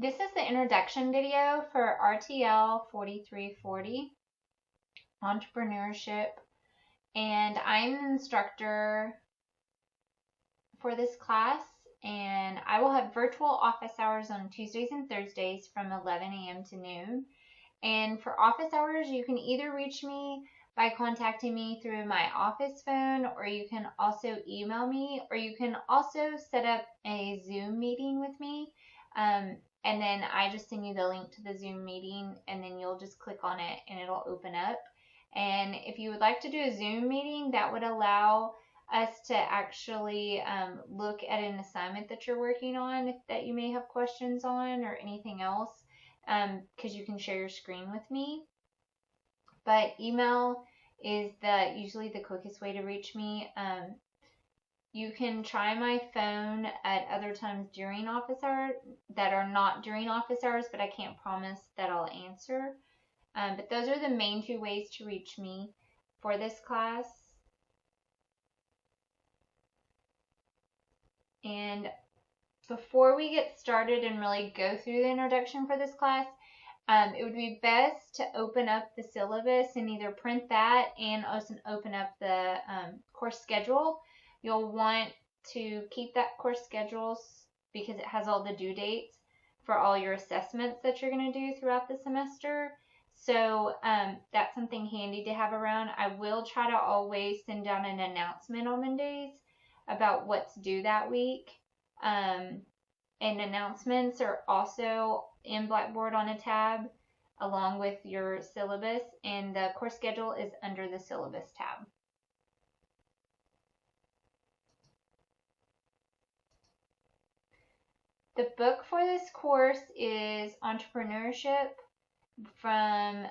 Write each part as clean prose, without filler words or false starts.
This is the introduction video for RTL 4340, Entrepreneurship, and I'm the instructor for this class, and I will have virtual office hours on Tuesdays and Thursdays from 11 a.m. to noon. And for office hours, you can either reach me by contacting me through my office phone, or you can also email me, or you can also set up a Zoom meeting with me. And then I just send you the link to the Zoom meeting, and then you'll just click on it and it'll open up. And if you would like to do a Zoom meeting, that would allow us to actually look at an assignment that you're working on that you may have questions on, or anything else, because you can share your screen with me. But email is usually the quickest way to reach me. You can try my phone at other times during office hours that are not during office hours, but I can't promise that I'll answer. But those are the main two ways to reach me for this class. And before we get started and really go through the introduction for this class, it would be best to open up the syllabus and either print that and also open up the course schedule. You'll want to keep that course schedule because it has all the due dates for all your assessments that you're going to do throughout the semester. So that's something handy to have around. I will try to always send down an announcement on Mondays about what's due that week. And announcements are also in Blackboard on a tab along with your syllabus, and the course schedule is under the syllabus tab. The book for this course is Entrepreneurship from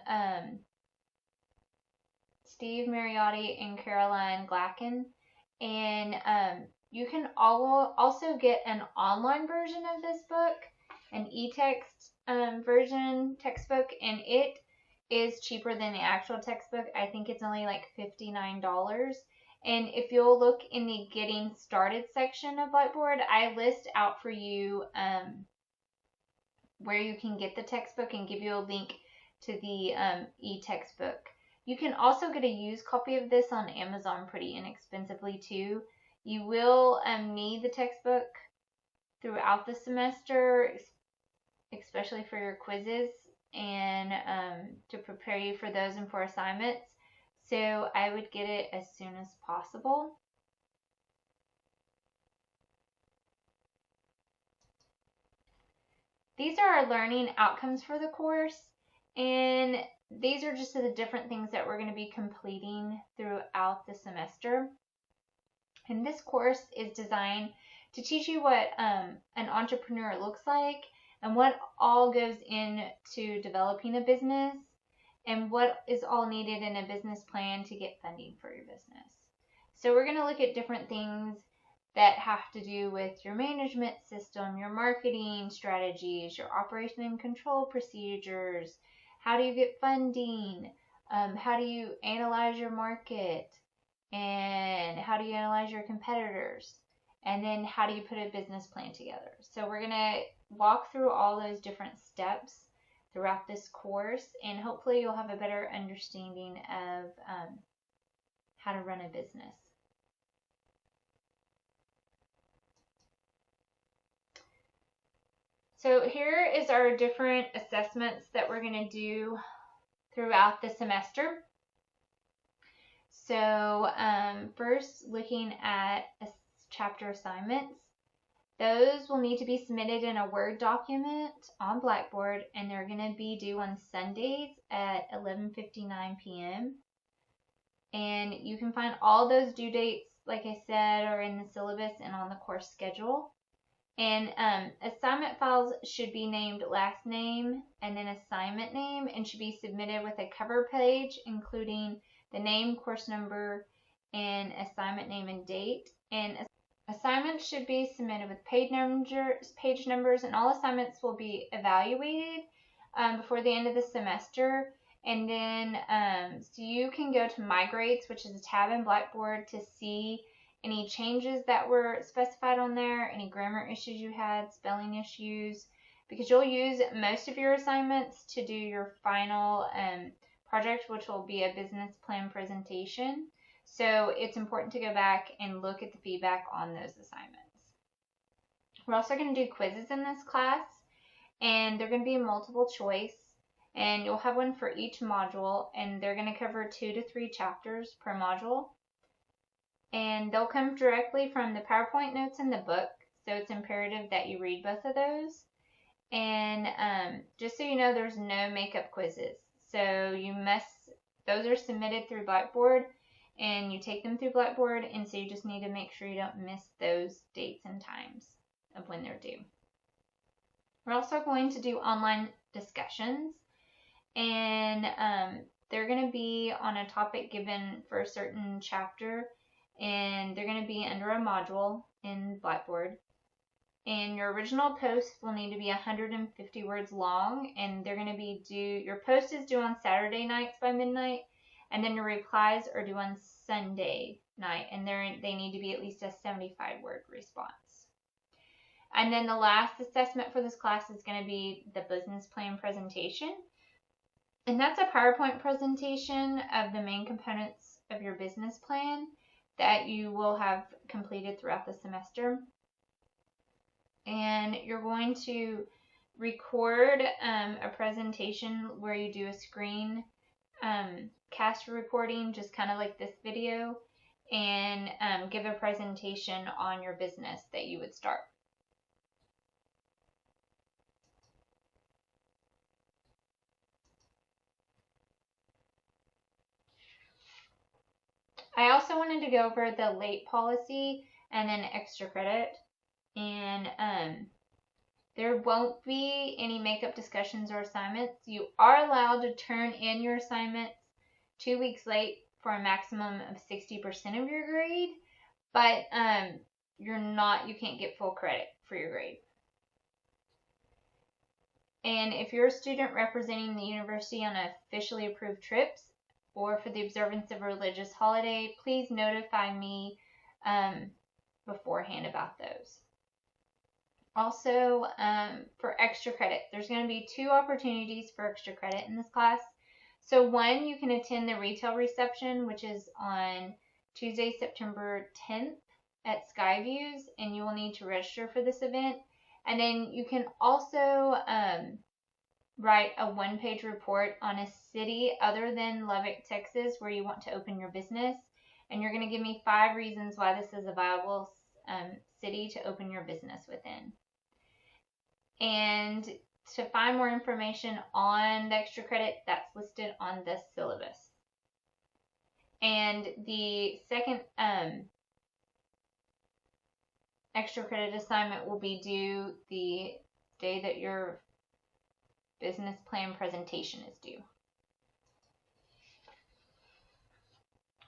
Steve Mariotti and Caroline Glacken, and you can also get an online version of this book, an e-text version textbook, and it is cheaper than the actual textbook. I think it's only like $59. And if you'll look in the Getting Started section of Blackboard, I list out for you where you can get the textbook and give you a link to the e-textbook. You can also get a used copy of this on Amazon pretty inexpensively too. You will need the textbook throughout the semester, especially for your quizzes and to prepare you for those and for assignments. So I would get it as soon as possible. These are our learning outcomes for the course, and these are just the different things that we're going to be completing throughout the semester. And this course is designed to teach you what an entrepreneur looks like and what all goes into developing a business and what is all needed in a business plan to get funding for your business. So we're going to look at different things that have to do with your management system, your marketing strategies, your operation and control procedures, how do you get funding, how do you analyze your market, and how do you analyze your competitors, and then how do you put a business plan together. So we're going to walk through all those different steps throughout this course, and hopefully you'll have a better understanding of how to run a business. So here is our different assessments that we're going to do throughout the semester. So first, looking at chapter assignments. Those will need to be submitted in a Word document on Blackboard, and they're going to be due on Sundays at 11:59 p.m. And you can find all those due dates, like I said, are in the syllabus and on the course schedule. And assignment files should be named last name and then assignment name, and should be submitted with a cover page including the name, course number, and assignment name and date. And assignments should be submitted with page numbers, and all assignments will be evaluated before the end of the semester. And then so you can go to My Grades, which is a tab in Blackboard, to see any changes that were specified on there, any grammar issues you had, spelling issues, because you'll use most of your assignments to do your final project, which will be a business plan presentation. So it's important to go back and look at the feedback on those assignments. We're also going to do quizzes in this class, and they're going to be multiple choice, and you'll have one for each module, and they're going to cover 2 to 3 chapters per module. And they'll come directly from the PowerPoint notes in the book, so it's imperative that you read both of those. And just so you know, there's no makeup quizzes. So those are submitted through Blackboard, and you take them through Blackboard, and so you just need to make sure you don't miss those dates and times of when they're due. We're also going to do online discussions, and they're going to be on a topic given for a certain chapter, and they're going to be under a module in Blackboard. And your original post will need to be 150 words long, and they're going to be due, your post is due on Saturday nights by midnight, and then your replies are due on Sunday night, and they need to be at least a 75-word response. And then the last assessment for this class is going to be the business plan presentation. And that's a PowerPoint presentation of the main components of your business plan that you will have completed throughout the semester. And you're going to record a presentation where you do a screen cast recording, just kind of like this video, and give a presentation on your business that you would start. I also wanted to go over the late policy and then extra credit. And there won't be any makeup discussions or assignments. You are allowed to turn in your assignments 2 weeks late for a maximum of 60% of your grade, but you can't get full credit for your grade. And if you're a student representing the university on officially approved trips or for the observance of a religious holiday, please notify me beforehand about those. Also, for extra credit, there's going to be 2 opportunities for extra credit in this class. So one, you can attend the retail reception, which is on Tuesday, September 10th at Skyviews, and you will need to register for this event. And then you can also write a 1-page report on a city other than Lubbock, Texas, where you want to open your business. And you're going to give me 5 reasons why this is a viable city to open your business within. And to find more information on the extra credit, that's listed on the syllabus. And the second extra credit assignment will be due the day that your business plan presentation is due.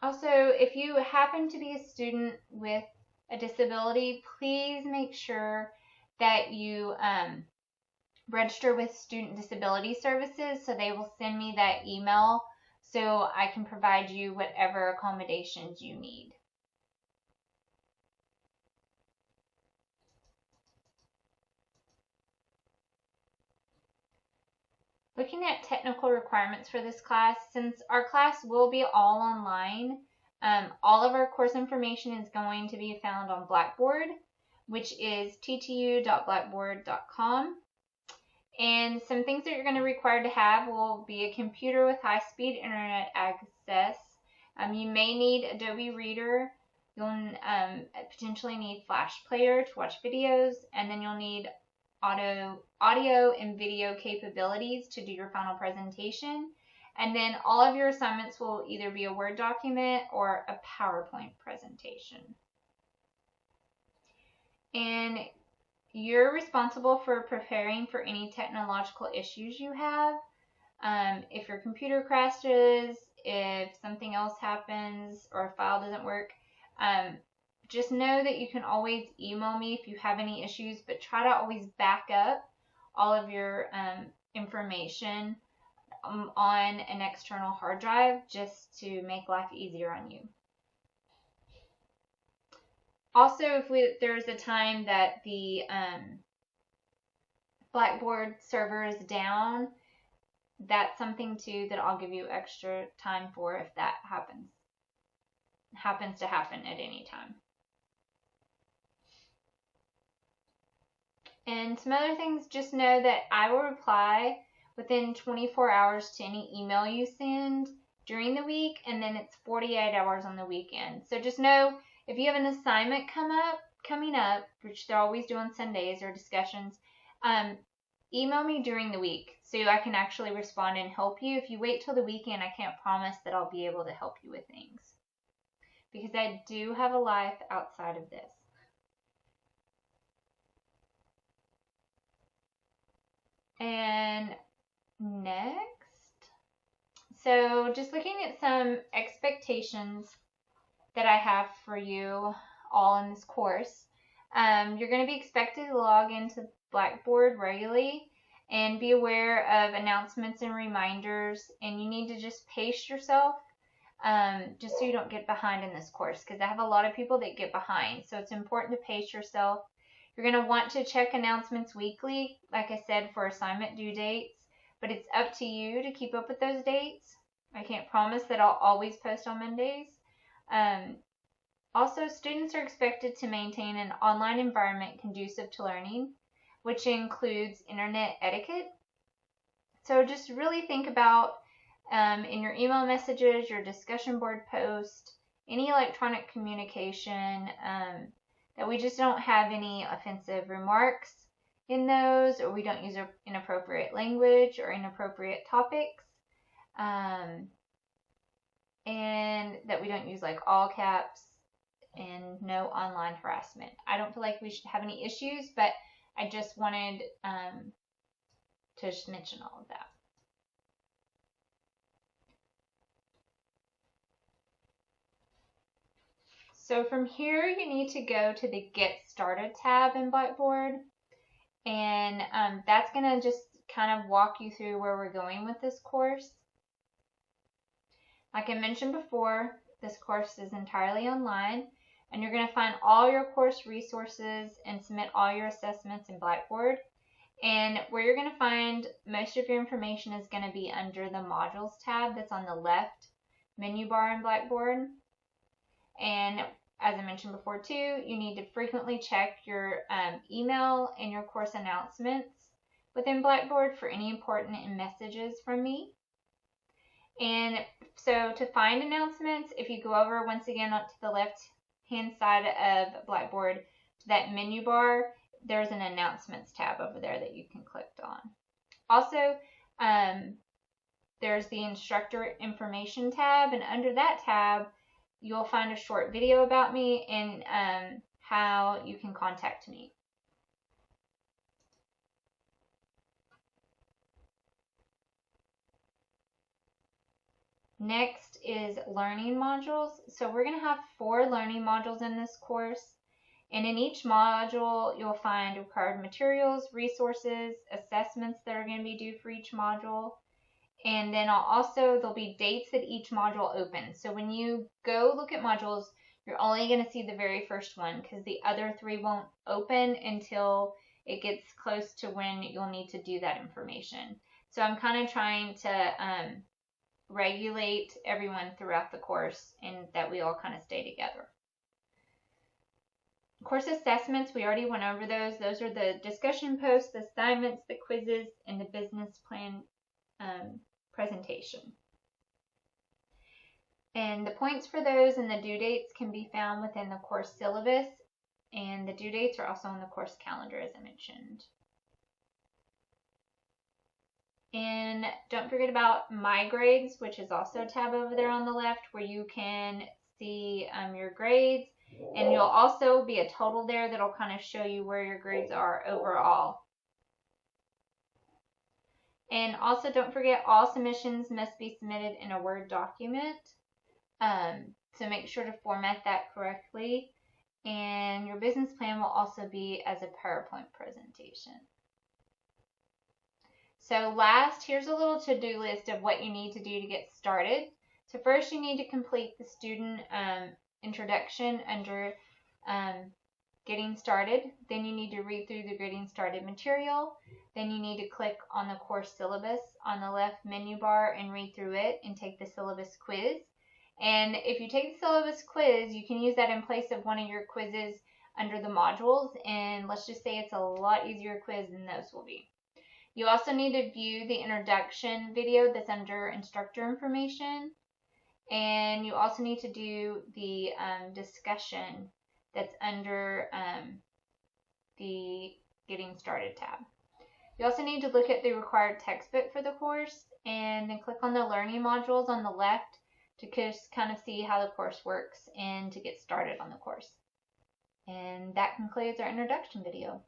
Also, if you happen to be a student with a disability, please make sure that you register with Student Disability Services, so they will send me that email so I can provide you whatever accommodations you need. Looking at technical requirements for this class, since our class will be all online, all of our course information is going to be found on Blackboard, which is ttu.blackboard.com. And some things that you're going to require to have will be a computer with high-speed internet access. You may need Adobe Reader. You'll potentially need Flash Player to watch videos, and then you'll need audio and video capabilities to do your final presentation. And then all of your assignments will either be a Word document or a PowerPoint presentation. And you're responsible for preparing for any technological issues you have. If your computer crashes, if something else happens, or a file doesn't work, just know that you can always email me if you have any issues, but try to always back up all of your information on an external hard drive just to make life easier on you. Also, if there's a time that the Blackboard server is down, that's something too that I'll give you extra time for if that happens to happen at any time. And some other things, just know that I will reply within 24 hours to any email you send during the week, and then it's 48 hours on the weekend. So just know if you have an assignment coming up, which they're always do on Sundays or discussions, email me during the week so I can actually respond and help you. If you wait till the weekend, I can't promise that I'll be able to help you with things, because I do have a life outside of this. And next, so just looking at some expectations that I have for you all in this course. You're going to be expected to log into Blackboard regularly and be aware of announcements and reminders, and you need to just pace yourself just so you don't get behind in this course, because I have a lot of people that get behind. So it's important to pace yourself. You're going to want to check announcements weekly, like I said, for assignment due dates, but it's up to you to keep up with those dates. I can't promise that I'll always post on Mondays. Also, students are expected to maintain an online environment conducive to learning, which includes internet etiquette. So just really think about in your email messages, your discussion board post, any electronic communication, that we just don't have any offensive remarks in those, or we don't use inappropriate language or inappropriate topics, and that we don't use like all caps, and no online harassment. I don't feel like we should have any issues, but I just wanted to just mention all of that. So from here, you need to go to the Get Started tab in Blackboard, and that's going to just kind of walk you through where we're going with this course. Like I mentioned before, this course is entirely online, and you're going to find all your course resources and submit all your assessments in Blackboard. And where you're going to find most of your information is going to be under the Modules tab that's on the left menu bar in Blackboard. And as I mentioned before too, you need to frequently check your email and your course announcements within Blackboard for any important messages from me. And so to find announcements, if you go over once again up to the left hand side of Blackboard to that menu bar, there's an announcements tab over there that you can click on. Also, there's the instructor information tab, and under that tab you'll find a short video about me and how you can contact me. Next is learning modules. So we're going to have 4 learning modules in this course. And in each module, you'll find required materials, resources, assessments that are going to be due for each module. And then there'll be dates that each module opens. So when you go look at modules, you're only going to see the very first one, because the other 3 won't open until it gets close to when you'll need to do that information. So I'm kind of trying to regulate everyone throughout the course, and that we all kind of stay together. Course assessments, we already went over those. Those are the discussion posts, the assignments, the quizzes, and the business plan presentation. And the points for those and the due dates can be found within the course syllabus, and the due dates are also on the course calendar, as I mentioned. And don't forget about My Grades, which is also a tab over there on the left, where you can see your grades, and you'll also be a total there that'll kind of show you where your grades are overall. And also don't forget, all submissions must be submitted in a Word document, so make sure to format that correctly. And your business plan will also be as a PowerPoint presentation. So last, here's a little to-do list of what you need to do to get started. So first, you need to complete the student introduction under Getting Started. Then you need to read through the Getting Started material. then you need to click on the course syllabus on the left menu bar and read through it and take the syllabus quiz. And if you take the syllabus quiz, you can use that in place of one of your quizzes under the modules, and let's just say it's a lot easier quiz than those will be. You also need to view the introduction video that's under instructor information, and you also need to do the discussion that's under the Getting Started tab. You also need to look at the required textbook for the course, and then click on the learning modules on the left to just kind of see how the course works and to get started on the course. And that concludes our introduction video.